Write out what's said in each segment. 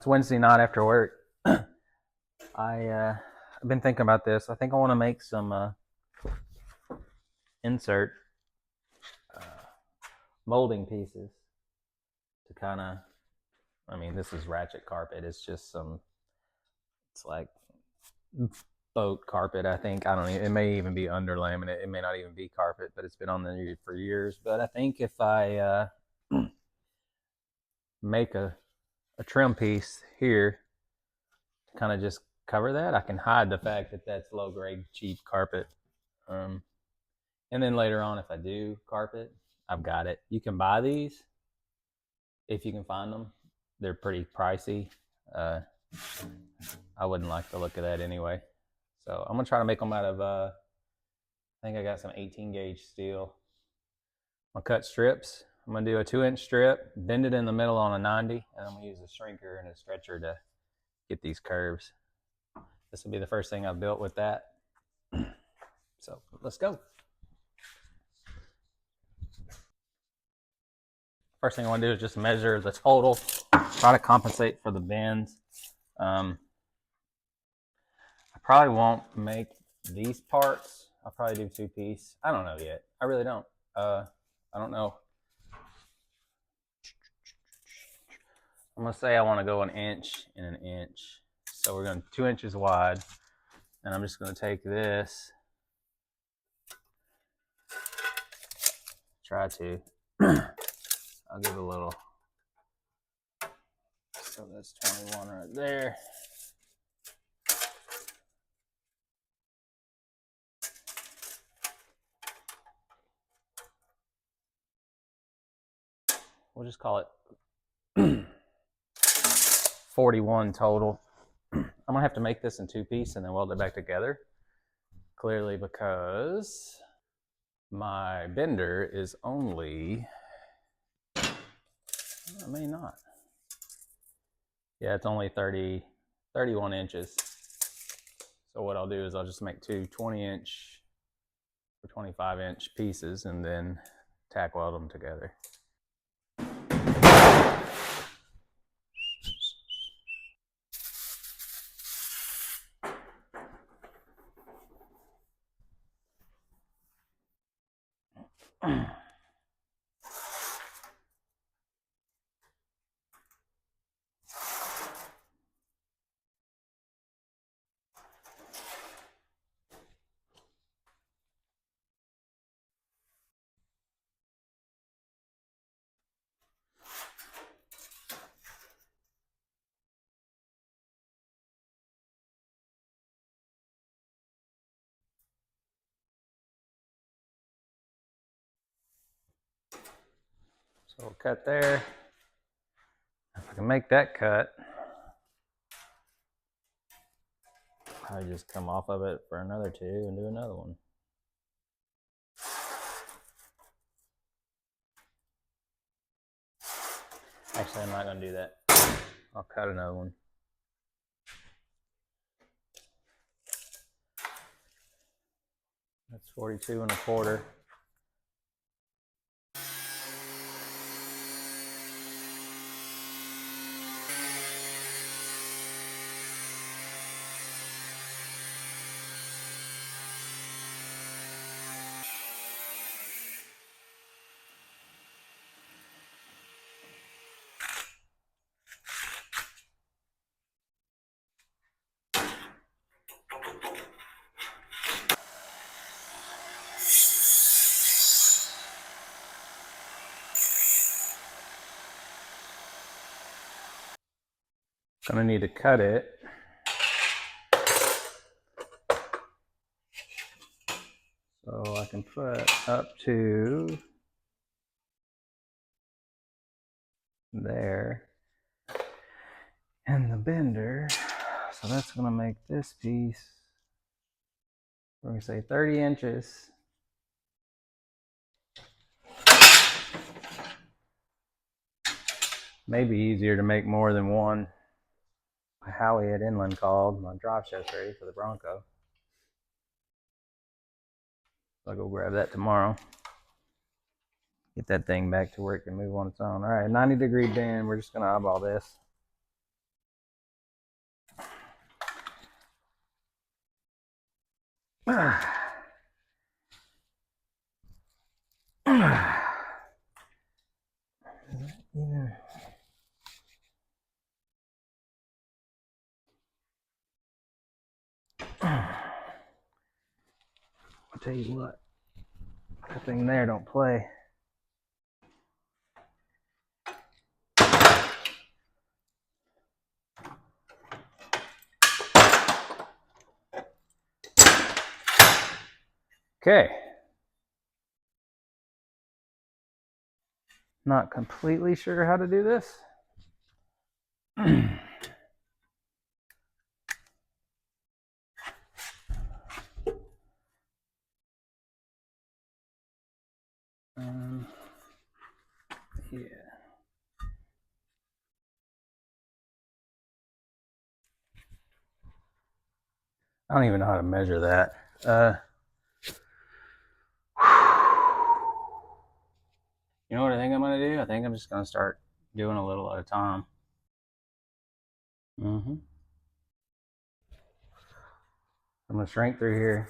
It's Wednesday night after work. I've been thinking about this. I think I want to make some insert uh, molding pieces to kind of. I mean, this is ratchet carpet. It's just some. It's like boat carpet. I think I don't. It may even be under laminate. It may not even be carpet, but it's been on there for years. But I think if I make a trim piece here, to kind of just cover that, I can hide the fact that that's low grade cheap carpet. Um, And then later on, if I do carpet, I've got it. You can buy these if you can find them. They're pretty pricey. Uh, I wouldn't like the look of that anyway. So I'm gonna try to make them out of. I think I got some 18 gauge steel. I'm gonna cut strips. I'm gonna do a 2-inch strip, bend it in the middle on a 90, and I'm gonna use a shrinker and a stretcher to get these curves. This will be the first thing I've built with that. So let's go. First thing I want to do is just measure the total, try to compensate for the bends. I probably won't make these parts. I'll probably do 2-piece. I don't know yet. I really don't. I don't know. I'm going to say I want to go 1 inch and 1 inch. So we're going 2 inches wide. And I'm just going to take this. Try to. I'll give it a little. So that's 21 right there. We'll just call it 41 total. I'm gonna have to make this in 2-piece and then weld it back together. Clearly because my bender is only, I may not. Yeah, it's only 31 inches. So what I'll do is I'll just make two 20-inch or 25-inch pieces and then tack weld them together. So we'll cut there. If I can make that cut, I just come off of it for another 2 and do another one. Actually, I'm not going to do that. I'll cut another one. That's 42 1/4. Gonna need to cut it. So I can put up to there. And the bender, so that's gonna make this piece, we're gonna say 30 inches. Maybe easier to make more than one. Howie at Inland called. My drive shaft's ready for the Bronco. I'll go grab that tomorrow. Get that thing back to work and move on its own. All right, 90-degree bend. We're just gonna eyeball this. I'll tell you what, that thing there don't play. Okay. Not completely sure how to do this. Yeah. I don't even know how to measure that. You know what I think I'm going to do? I think I'm just going to start doing a little at a time. I'm going to shrink through here.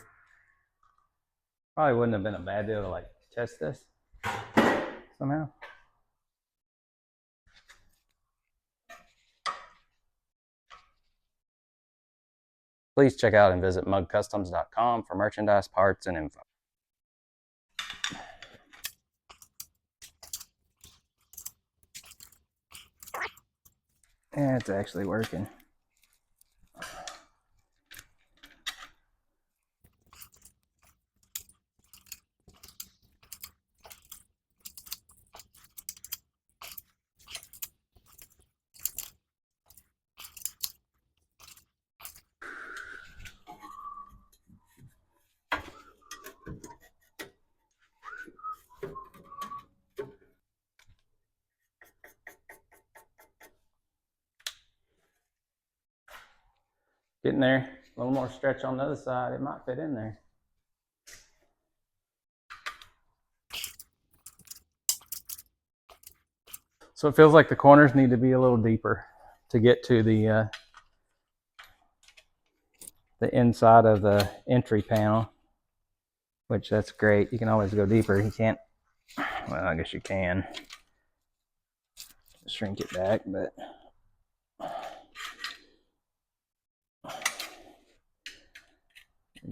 Probably wouldn't have been a bad deal to like test this somehow. Please check out and visit muggcustoms.com for merchandise, parts, and info. And it's actually working. Getting there. A little more stretch on the other side. It might fit in there. So it feels like the corners need to be a little deeper to get to the inside of the entry panel, which that's great. You can always go deeper. You can't, well, I guess you can shrink it back, but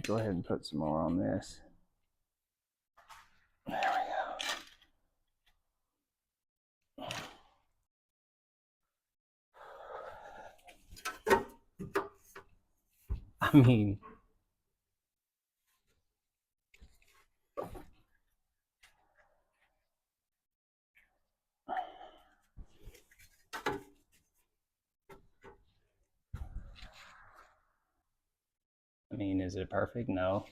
go ahead and put some more on this. There we go. I mean, is it perfect? No,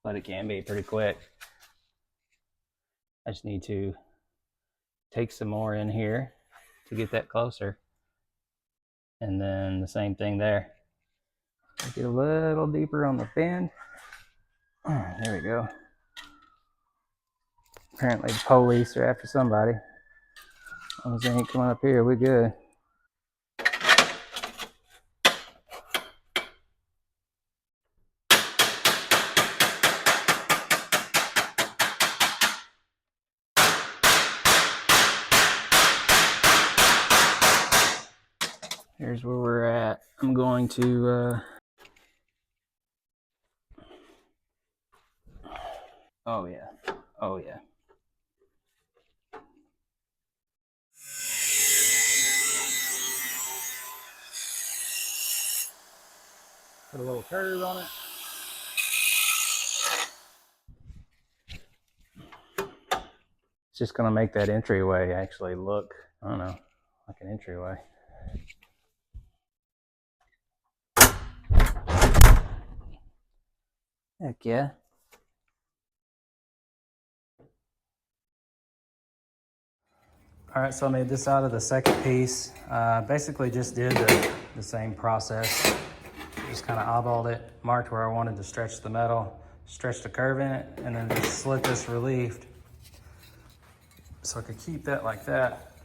but it can be pretty quick. I just need to take some more in here to get that closer. And then the same thing there. Get a little deeper on the bend. There we go. Apparently the police are after somebody. As long as they ain't coming up here, we're good. Here's where we're at. I'm going to oh yeah. Put a little curve on it. It's just gonna make that entryway actually look, I don't know, like an entryway. Heck yeah. All right, so I made this out of the second piece. Basically just did the same process. Just kind of eyeballed it, marked where I wanted to stretch the metal, stretched a curve in it, and then just slit this relieved so I could keep that like that.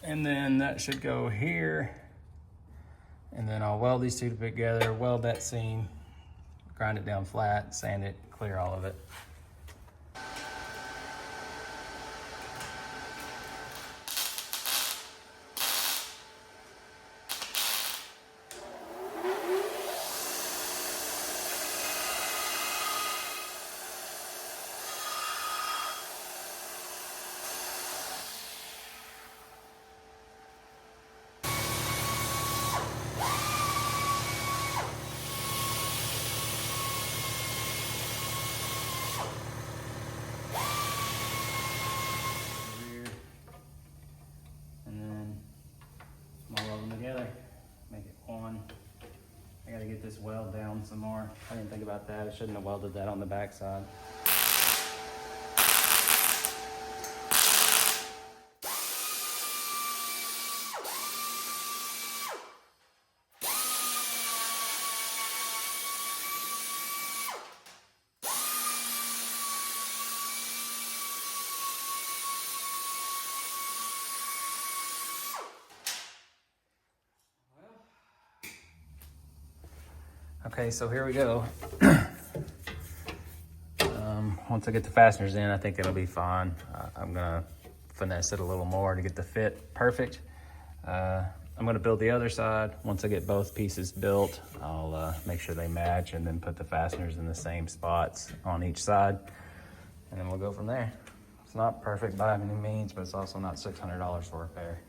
And then that should go here. And then I'll weld these two together, weld that seam, grind it down flat, sand it, clear all of it. I gotta get this weld down some more. I didn't think about that. I shouldn't have welded that on the backside. Okay, so here we go. Once I get the fasteners in, I think it'll be fine. I'm gonna finesse it a little more to get the fit perfect. I'm gonna build the other side. Once I get both pieces built, I'll make sure they match and then put the fasteners in the same spots on each side. And then we'll go from there. It's not perfect by any means, but it's also not $600 for repair.